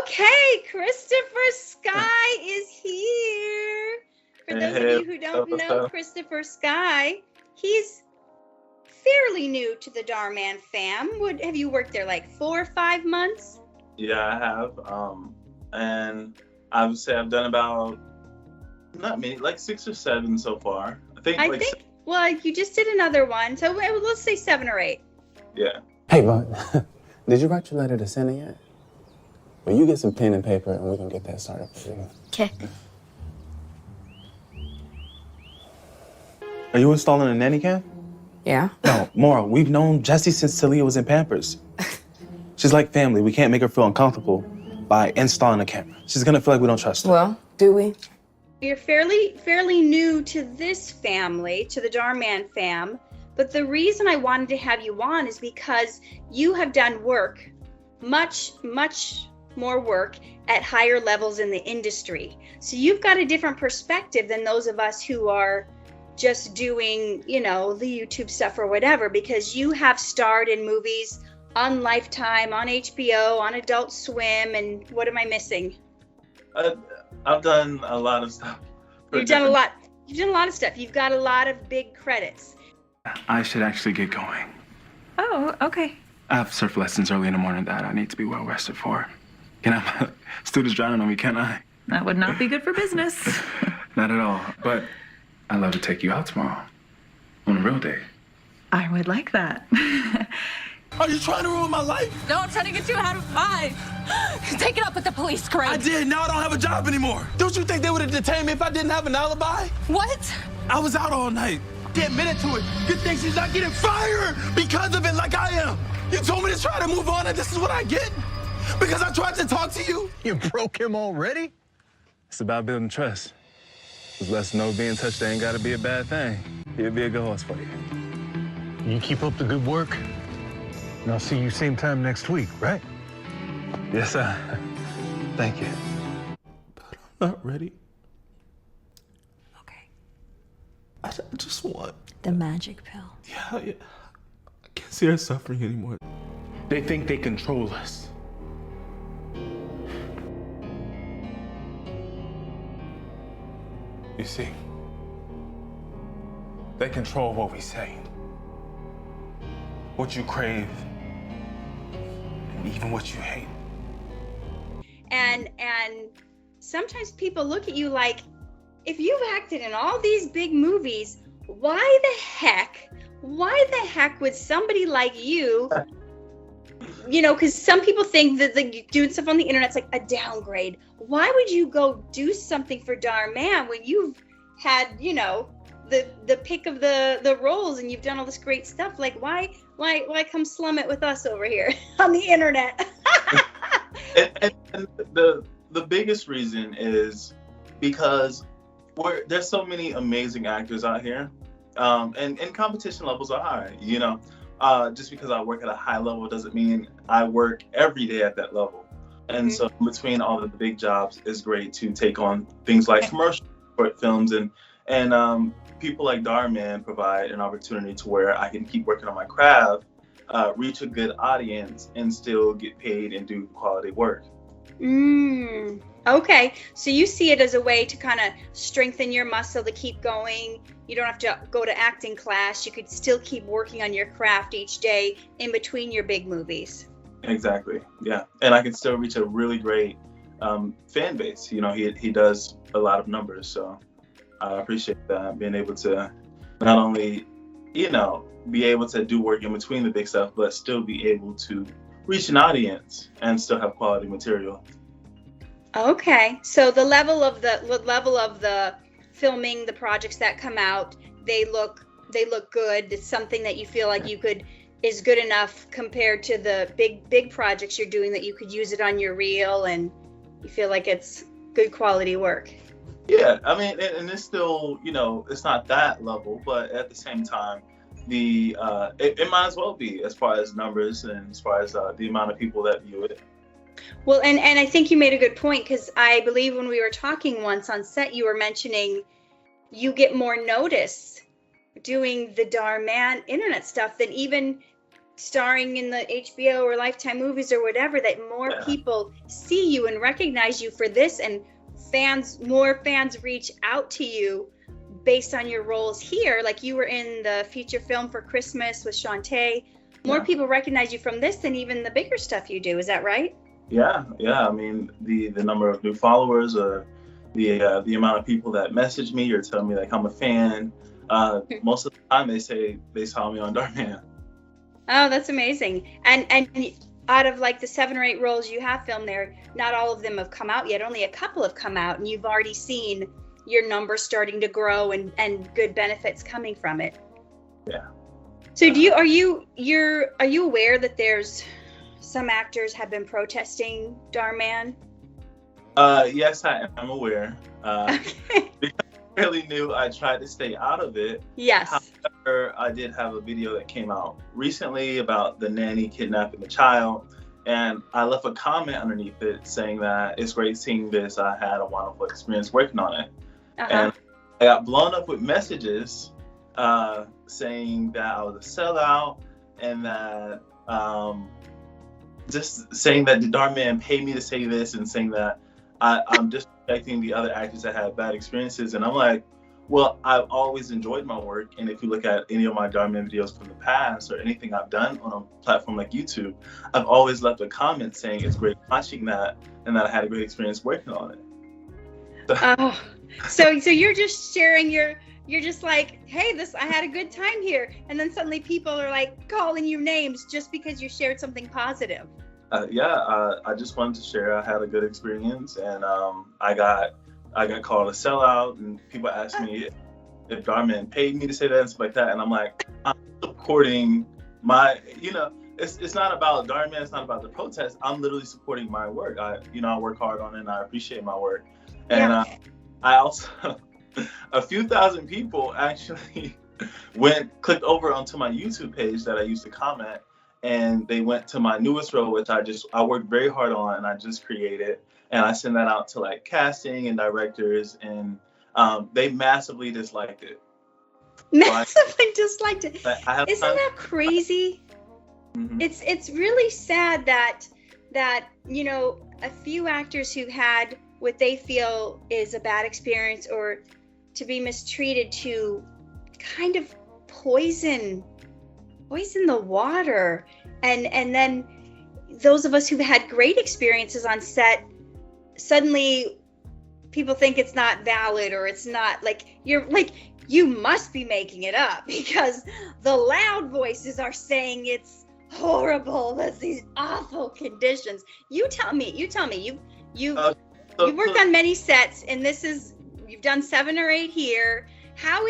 Okay, Christopher Sky is here. For those of you who don't know Christopher Sky, he's fairly new to the Dhar Mann fam. Have you worked there like 4 or 5 months? Yeah, I have. And I would say I've done about, not many, like 6 or 7 so far. I think, well, you just did another one, so let's say 7 or 8. Yeah. Hey, bud, did you write your letter to Santa yet? Well, you get some pen and paper, and we can get that started for you. Okay. Are you installing a nanny cam? Yeah. No, Maura, we've known Jessie since Talia was in Pampers. She's like family. We can't make her feel uncomfortable by installing a camera. She's gonna feel like we don't trust her. Well, do we? You're fairly new to this family, to the Dhar Mann fam, but the reason I wanted to have you on is because you have done work, much more work at higher levels in the industry. So you've got a different perspective than those of us who are just doing, the YouTube stuff or whatever, because you have starred in movies on Lifetime, on HBO, on Adult Swim, and what am I missing? I've done a lot of stuff. You've done a lot of stuff. You've got a lot of big credits. I should actually get going. Oh, okay. I have surf lessons early in the morning that I need to be well rested for. Can I have students drowning on me, can't I? That would not be good for business. Not at all, but I'd love to take you out tomorrow on a real date. I would like that. Are you trying to ruin my life? No, I'm trying to get you out of 5. Take it up with the police, Craig. I did. Now I don't have a job anymore. Don't you think they would have detained me if I didn't have an alibi? What? I was out all night. She admitted to it. Good thing she's not getting fired because of it like I am. You told me to try to move on and this is what I get? Because I tried to talk to you? You broke him already? It's about building trust. Just let us know being touched ain't gotta be a bad thing. He'll be a good horse for you. You keep up the good work, and I'll see you same time next week, right? Yes, sir. Thank you. But I'm not ready. Okay. I just want... The magic pill. Yeah. I can't see her suffering anymore. They think they control us. You see, they control what we say, what you crave, and even what you hate. And sometimes people look at you like, if you've acted in all these big movies, why the heck would somebody like you, because some people think that doing stuff on the internet's like a downgrade. Why would you go do something for Dhar Mann when you've had, the pick of the roles and you've done all this great stuff? Like, why come slum it with us over here on the internet? and the biggest reason is because there's so many amazing actors out here, and competition levels are high. Just because I work at a high level doesn't mean I work every day at that level. And so between all of the big jobs, it's great to take on things like commercial films and people like Dhar Mann provide an opportunity to where I can keep working on my craft, reach a good audience, and still get paid and do quality work. Okay, so you see it as a way to kind of strengthen your muscle to keep going. You don't have to go to acting class. You could still keep working on your craft each day in between your big movies. Exactly, yeah. And I can still reach a really great fan base. He does a lot of numbers, so I appreciate that, being able to not only, be able to do work in between the big stuff, but still be able to reach an audience and still have quality material. Okay, so the level of the filming, the projects that come out, they look good. It's something that you feel like is good enough compared to the big projects you're doing, that you could use it on your reel and you feel like it's good quality work. Yeah, I mean, and it's still, it's not that level, but at the same time, it might as well be, as far as numbers and as far as the amount of people that view it. Well, and I think you made a good point, because I believe when we were talking once on set, you were mentioning you get more notice doing the Dhar Mann internet stuff than even starring in the HBO or Lifetime movies or whatever, that more people see you and recognize you for this, and more fans reach out to you based on your roles here. Like you were in the feature film for Christmas with Shantae. More people recognize you from this than even the bigger stuff you do. Is that right? Yeah. I mean, the number of new followers, or the amount of people that message me or tell me like I'm a fan. Most of the time they say they saw me on Dhar Mann. Oh, that's amazing. And out of like the 7 or 8 roles you have filmed there, not all of them have come out yet. Only a couple have come out, and you've already seen your numbers starting to grow and good benefits coming from it. Yeah. So are you aware that there's some actors have been protesting Dhar Mann? Yes, I am aware. Because I really knew I tried to stay out of it. Yes. However, I did have a video that came out recently about the nanny kidnapping the child, and I left a comment underneath it saying that it's great seeing this. I had a wonderful experience working on it. And I got blown up with messages saying that I was a sellout, and that just saying that the Dhar Mann paid me to say this, and saying that I'm disrespecting the other actors that had bad experiences. And I'm like, well, I've always enjoyed my work, and if you look at any of my Dhar Mann videos from the past, or anything I've done on a platform like YouTube, I've always left a comment saying it's great watching that, and that I had a great experience working on it. So you're just sharing you're just like, hey, I had a good time here, and then suddenly people are like calling you names just because you shared something positive. I just wanted to share I had a good experience, and I got called a sellout, and people asked me if Dhar Mann paid me to say that and stuff like that, and I'm like, I'm supporting my, it's not about Dhar Mann, it's not about the protest. I'm literally supporting my work. I work hard on it, and I appreciate my work. And I also, a few thousand people actually clicked over onto my YouTube page that I used to comment, and they went to my newest role, which I worked very hard on, and I just created, and I sent that out to like casting and directors, and they massively disliked it. Disliked it. Isn't that crazy? Mm-hmm. It's really sad that a few actors who had what they feel is a bad experience, or to be mistreated, to kind of poison the water, and then those of us who've had great experiences on set, suddenly people think it's not valid, or it's not you must be making it up because the loud voices are saying it's horrible, there's these awful conditions. You tell me you've worked on many sets, and you've done 7 or 8 here. How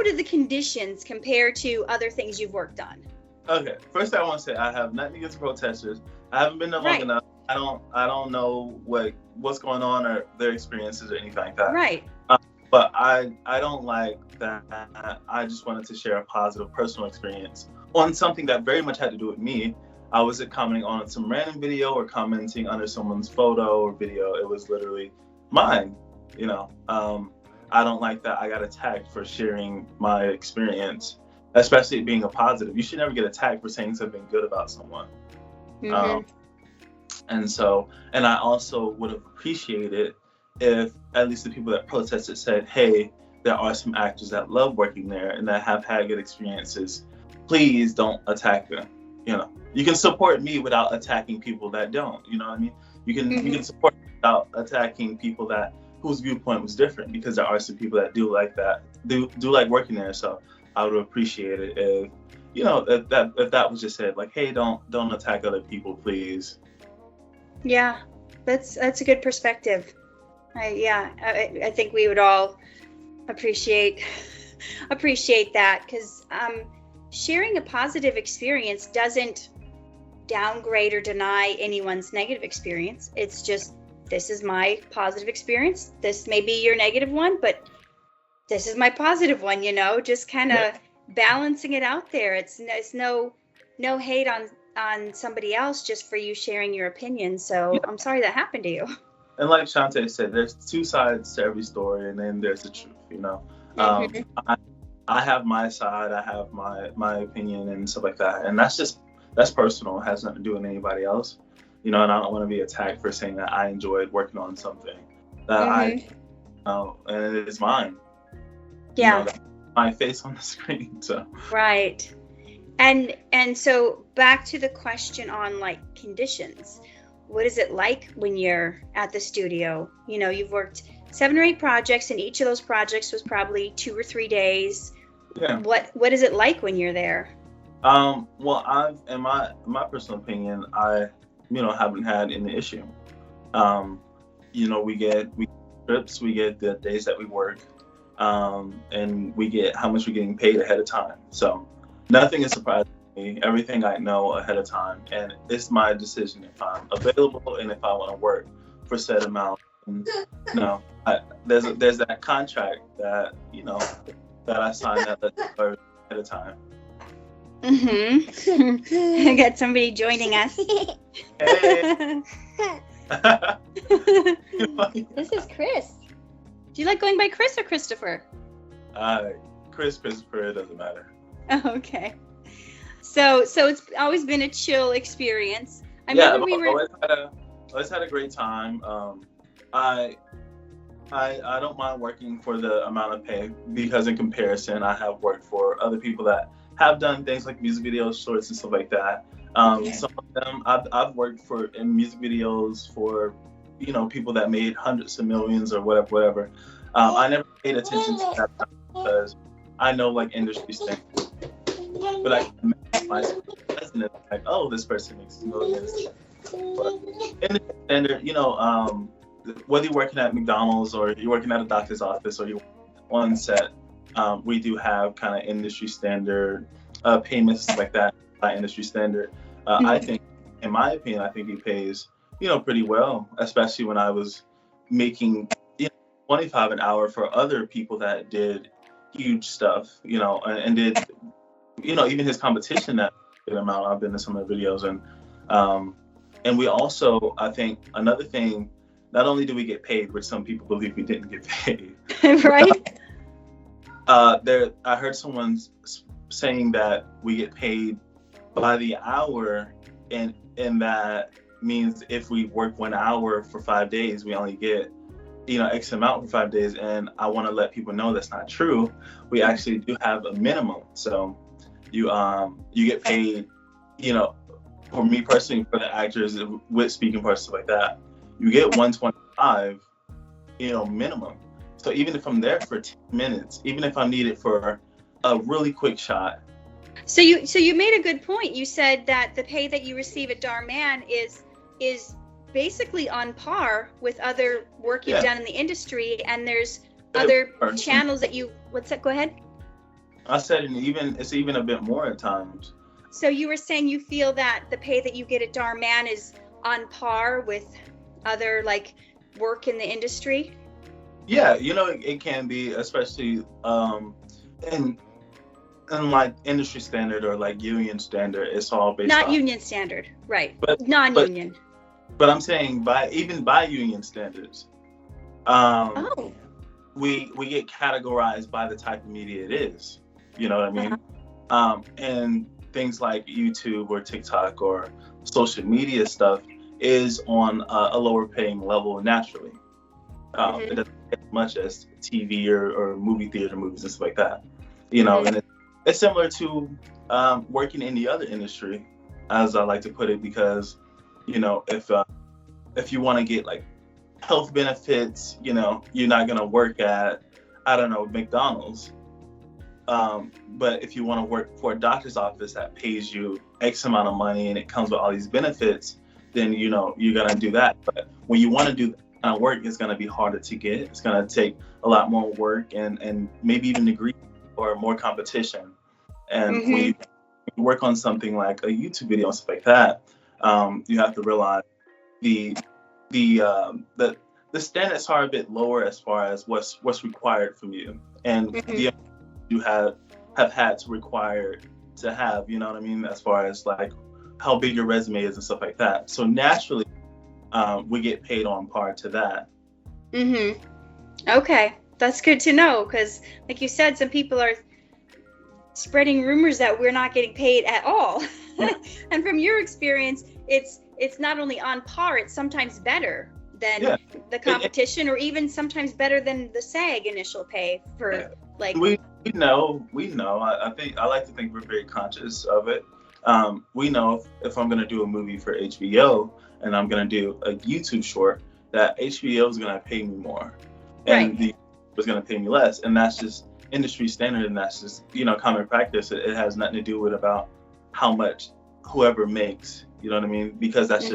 do the conditions compare to other things you've worked on? Okay, first I want to say I have nothing against protesters. I haven't been there long enough. I don't know what's going on, or their experiences, or anything like that. Right. But I don't like that. I just wanted to share a positive personal experience on something that very much had to do with me. I wasn't commenting on some random video or commenting under someone's photo or video. It was literally mine. I don't like that I got attacked for sharing my experience, especially it being a positive. You should never get attacked for saying something good about someone. Mm-hmm. And I also would have appreciated if at least the people that protested said, hey, there are some actors that love working there and that have had good experiences. Please don't attack them. You can support me without attacking people that don't. You know what I mean? You can support me without attacking people whose viewpoint was different, because there are some people that do like that, do like working there. So I would appreciate it if if that was just said, like, hey, don't attack other people, please. Yeah, that's a good perspective. I think we would all appreciate that, because sharing a positive experience doesn't downgrade or deny anyone's negative experience. It's just, this is my positive experience. This may be your negative one, but this is my positive one, just kind of balancing it out there. It's no hate on somebody else just for you sharing your opinion. So I'm sorry that happened to you. And like Shantae said, there's 2 sides to every story, and then there's the truth, I have my side, I have my opinion and stuff like that. And that's just that's personal. It has nothing to do with anybody else. And I don't want to be attacked for saying that I enjoyed working on something that and it is mine. Yeah. That's my face on the screen. So. Right. And so back to the question on like conditions. What is it like when you're at the studio? You've worked 7 or 8 projects, and each of those projects was probably 2 or 3 days. Yeah. What is it like when you're there? Well, in my personal opinion, I haven't had any issue. We get trips, we get the days that we work, and we get how much we're getting paid ahead of time. So nothing is surprising to me. Everything I know ahead of time, and it's my decision if I'm available and if I want to work for said amount. And, there's that contract that that I signed that ahead of time. I got somebody joining us. Hey. This is Chris. Do you like going by Chris or Christopher? Christopher, it doesn't matter. Oh, okay. So it's always been a chill experience. I remember we were always had a great time. I don't mind working for the amount of pay, because in comparison, I have worked for other people that have done things like music videos, shorts, and stuff like that. Some of them I've worked for in music videos for people that made hundreds of millions or whatever. I never paid attention to that because I know like industry standards, but I can imagine myself as like, oh, this person makes millions. But industry standard, whether you're working at McDonald's or you're working at a doctor's office or you're on set, we do have kind of industry standard payments like that by industry standard. I think, in my opinion, I think he pays, pretty well, especially when I was making 25 an hour for other people that did huge stuff, and did, even his competition that good amount. I've been to some of the videos, and we also, I think another thing, not only do we get paid, which some people believe we didn't get paid, right? I heard someone saying that we get paid by the hour, and that means if we work 1 hour for 5 days, we only get X amount for 5 days. And I want to let people know that's not true. We actually do have a minimum. So you get paid, for me personally, for the actors with speaking parts, stuff like that, you get 125, minimum. So even if I'm there for 10 minutes, even if I'm needed for a really quick shot. So you made a good point. You said that the pay that you receive at Dhar Mann is basically on par with other work you've done in the industry, and there's other channels that you. What's that? Go ahead. I said, it's even a bit more at times. So you were saying you feel that the pay that you get at Dhar Mann is on par with other like work in the industry? Yeah, it can be, especially in like industry standard or like union standard. It's all based not on union standard, right? But non-union. But I'm saying by union standards, we get categorized by the type of media it is. You know what I mean? And things like YouTube or TikTok or social media stuff is on a lower paying level naturally. It doesn't get as much as TV or movie theater movies and stuff like that. And it's similar to working in the other industry, as I like to put it, because if you want to get like health benefits, you're not gonna work at, I don't know, McDonald's. But if you want to work for a doctor's office that pays you X amount of money and it comes with all these benefits, then you're gonna do that. But when you want to do that kind of work, it's gonna be harder to get. It's gonna take a lot more work and maybe even degree or more competition. And when you work on something like a YouTube video and stuff like that, you have to realize the standards are a bit lower as far as what's required from you, and you have had to require to have, you know what I mean, as far as like how big your resume is and stuff like that. So naturally, we get paid on par to that. Okay, that's good to know, because like you said, some people are spreading rumors that we're not getting paid at all. And from your experience, it's not only on par, it's sometimes better than the competition, or even sometimes better than the SAG initial pay for like. We know. I think I like to think we're very conscious of it. We know if I'm going to do a movie for HBO and I'm going to do a YouTube short, that HBO is going to pay me more, and the was going to pay me less, and that's just industry standard, and that's just common practice. It has nothing to do with about how much whoever makes. You know what I mean? Because that's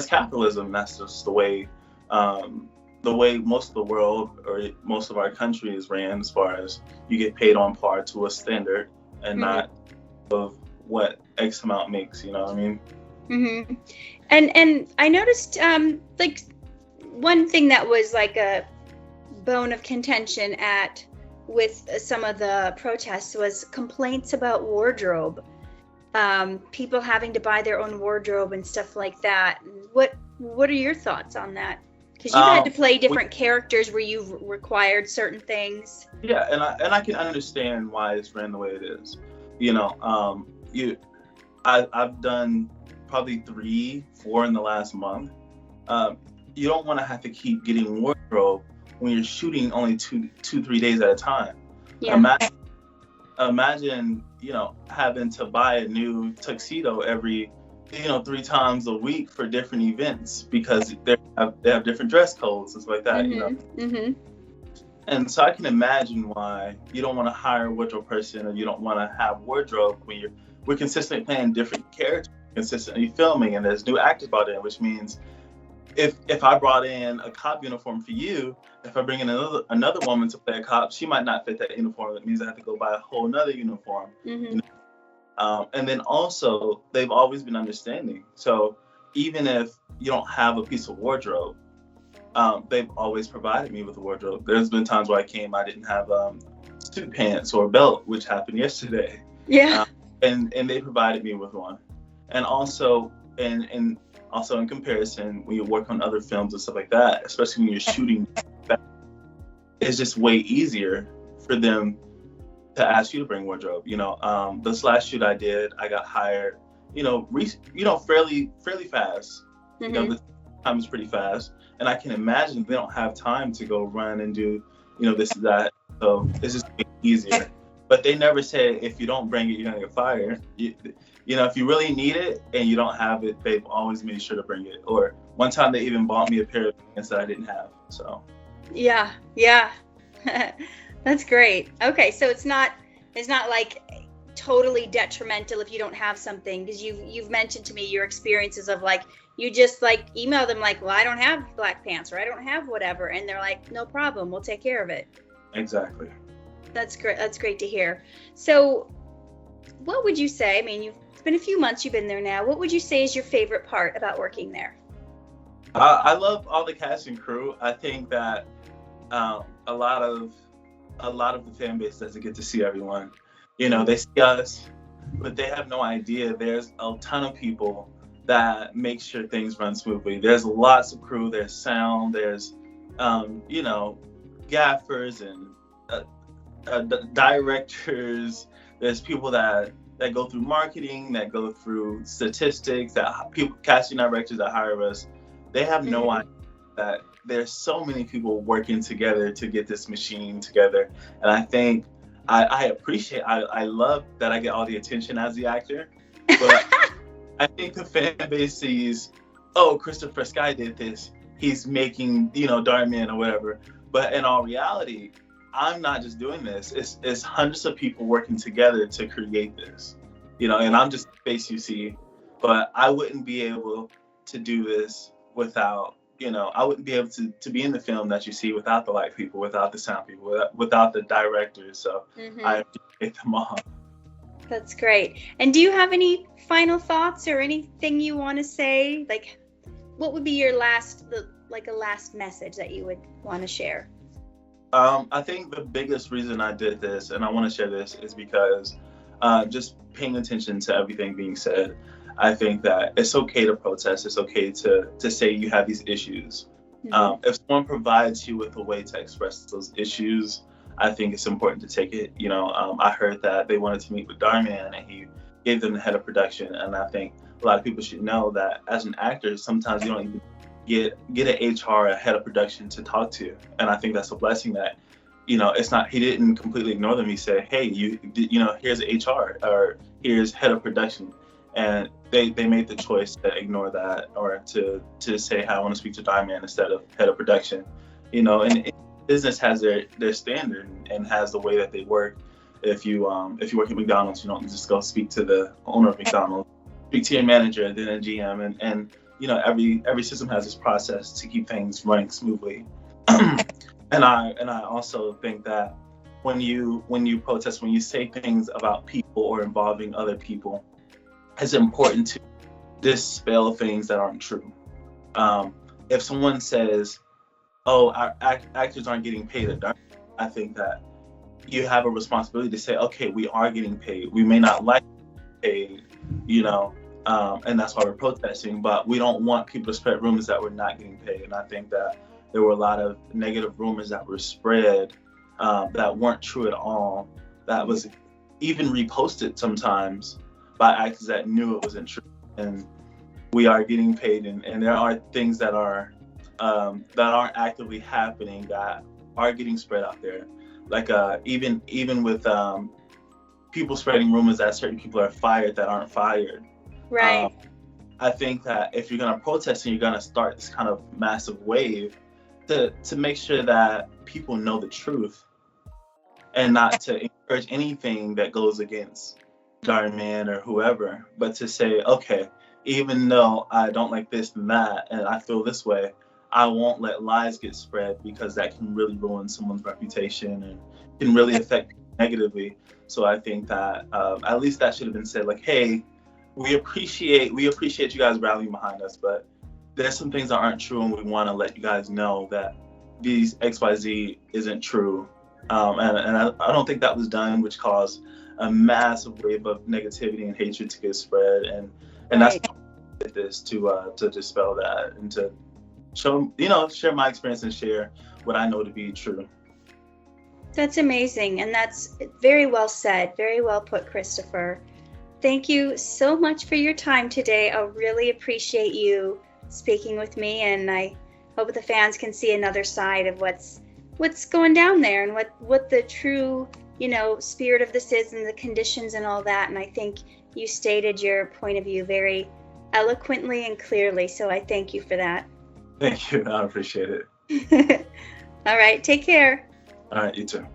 capitalism. That's just the way most of the world or most of our country is ran, as far as you get paid on par to a standard and not of what X amount makes. You know what I mean? Mm-hmm. And I noticed like one thing that was like a bone of contention with some of the protests was complaints about wardrobe. People having to buy their own wardrobe and stuff like that. What are your thoughts on that? Because you had to play different characters where you required certain things. Yeah, and I can understand why it's ran the way it is. I've done probably 3-4 in the last month. You don't want to have to keep getting wardrobe when you're shooting only 2-3 days at a time. Yeah. Imagine having to buy a new tuxedo every 3 times a week for different events, because they have different dress codes and stuff like that. And so I can imagine why you don't want to hire a wardrobe person, or you don't want to have wardrobe when we're consistently playing different characters, consistently filming, and there's new actors brought in, which means if I brought in a cop uniform for you, if I bring in another woman to play a cop, she might not fit that uniform. That means I have to go buy a whole nother uniform. And then also, they've always been understanding. So even if you don't have a piece of wardrobe, they've always provided me with a wardrobe. There's been times where I didn't have suit pants or a belt, which happened yesterday. Yeah. And they provided me with one. And also, in comparison, when you work on other films and stuff like that, especially when you're shooting, it's just way easier for them to ask you to bring wardrobe. This last shoot I did, I got hired, fairly fast. The time is pretty fast, and I can imagine they don't have time to go run and do, this and that. So it's just way easier. But they never say if you don't bring it, you're gonna get fired. If you really need it and you don't have it, they've always made sure to bring it. Or one time they even bought me a pair of pants that I didn't have. So. Yeah. That's great. Okay, so it's not like totally detrimental if you don't have something, because you've mentioned to me your experiences of like you just like email them like, well, I don't have black pants, or I don't have whatever, and they're like, no problem, we'll take care of it. Exactly. That's great. That's great to hear. So what would you say, I mean, it's been a few months you've been there now, what would you say is your favorite part about working there? I love all the cast and crew. I think that a lot of the fan base doesn't get to see everyone. They see us, but they have no idea there's a ton of people that make sure things run smoothly. There's lots of crew, there's sound, there's gaffers and directors, there's people that go through marketing, that go through statistics, that people, casting directors that hire us. They have no idea that there's so many people working together to get this machine together. And I think I love that I get all the attention as the actor, but I think the fan base sees, oh, Christopher Sky did this, he's making Dhar Mann or whatever. But in all reality, I'm not just doing this. It's hundreds of people working together to create this, and I'm just the face you see. But I wouldn't be able to do this without, I wouldn't be able to be in the film that you see without the light people, without the sound people, without the directors. So I appreciate them all. That's great. And do you have any final thoughts or anything you want to say? Like, what would be your last message that you would want to share? I think the biggest reason I did this, and I want to share this, is because just paying attention to everything being said. I think that it's okay to protest. It's okay to say you have these issues. If someone provides you with a way to express those issues, I think it's important to take it. I heard that they wanted to meet with Dhar Mann, and gave them the head of production. And I think a lot of people should know that as an actor, sometimes you don't even get an HR, a head of production to talk to. And I think that's a blessing that, it's not, he didn't completely ignore them. He said, hey, here's HR, or here's head of production. And they made the choice to ignore that, or to say, hey, I want to speak to Dhar Mann instead of head of production. And business has their standard and has the way that they work. If you work at McDonald's, you don't just go speak to the owner of McDonald's, speak to your manager, then a GM, and every system has its process to keep things running smoothly. and I also think that when you protest, when you say things about people or involving other people, it's important to dispel things that aren't true. If someone says, oh, our actors aren't getting paid at Dhar, I think that you have a responsibility to say, okay, we are getting paid. We may not like paid, and that's why we're protesting, but we don't want people to spread rumors that we're not getting paid. And I think that there were a lot of negative rumors that were spread that weren't true at all, that was even reposted sometimes by actors that knew it wasn't true. And we are getting paid, and there are things that are actively happening that are getting spread out there. Like even with people spreading rumors that certain people are fired that aren't fired. Right. I think that if you're gonna protest and you're gonna start this kind of massive wave, to make sure that people know the truth, and not to encourage anything that goes against Dhar Mann or whoever, but to say, okay, even though I don't like this and that, and I feel this way, I won't let lies get spread, because that can really ruin someone's reputation and can really affect people negatively. So I think that at least that should have been said, like, hey, we appreciate you guys rallying behind us, but there's some things that aren't true, and we want to let you guys know that these XYZ isn't true. And I don't think that was done, which caused a massive wave of negativity and hatred to get spread. And that's this to dispel that and to share my experience and share what I know to be true. That's amazing, and that's very well said, very well put, Christopher. Thank you so much for your time today. I really appreciate you speaking with me, and I hope the fans can see another side of what's going down there, and what the true spirit of this is, and the conditions and all that. And I think you stated your point of view very eloquently and clearly, so I thank you for that. Thank you. I appreciate it. All right, take care. All right, you too.